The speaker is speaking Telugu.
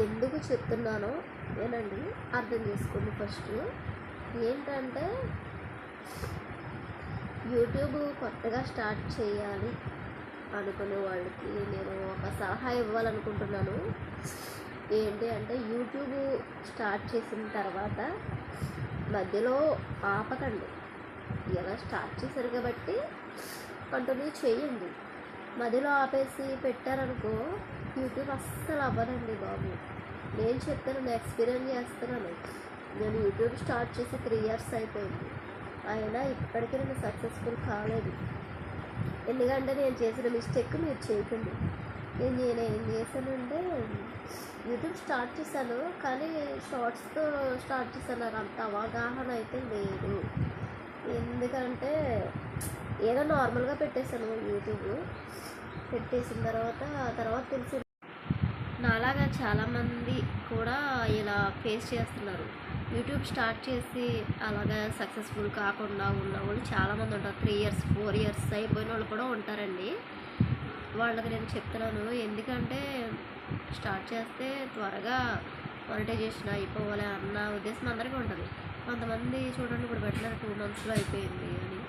ఎందుకు చెప్తున్నానో ఏనండి అర్థం చేసుకోండి. ఫస్ట్ ఏంటంటే యూట్యూబ్ కొత్తగా స్టార్ట్ చేయాలి అనుకునే వాళ్ళకి నేను ఒక సలహా ఇవ్వాలనుకుంటున్నాను. ఏంటి అంటే యూట్యూబ్ స్టార్ట్ చేసిన తర్వాత మధ్యలో ఆపకండి. ఎలా స్టార్ట్ చేశారు కాబట్టి కంటిన్యూ చేయండి. మధ్యలో ఆపేసి పెట్టారనుకో యూట్యూబ్ అస్సలు అవ్వదండి బాబు. నేను చెప్తాను, నేను ఎక్స్పీరియన్స్ చేస్తున్నాను. నేను యూట్యూబ్ స్టార్ట్ చేసి 3 years అయిపోయింది. అయినా ఇప్పటికీ నేను సక్సెస్ఫుల్ కాలేదు. ఎందుకంటే నేను చేసిన మిస్టేక్ మీరు చేయకండి. నేనేం చేశానంటే యూట్యూబ్ స్టార్ట్ చేశాను, కానీ షార్ట్స్తో స్టార్ట్ చేశాను. నాకు అంత అవగాహన అయితే లేదు. ఎందుకంటే ఏదో నార్మల్గా పెట్టేశాను. యూట్యూబ్ పెట్టేసిన తర్వాత తెలిసి నాలాగా చాలామంది కూడా ఇలా ఫేస్ చేస్తున్నారు. యూట్యూబ్ స్టార్ట్ చేసి అలాగా సక్సెస్ఫుల్ కాకుండా ఉన్న వాళ్ళు చాలామంది ఉంటారు. 3 years 4 years అయిపోయిన వాళ్ళు కూడా ఉంటారండి. వాళ్ళకి నేను చెప్తున్నాను, ఎందుకంటే స్టార్ట్ చేస్తే త్వరగా మానిటైజేషన్ అయిపోవాలి అన్న ఉద్దేశం అందరికీ ఉంటుంది. కొంతమంది చూడండి ఇప్పుడు పెట్టిన 2 monthsలో అయిపోయింది అని.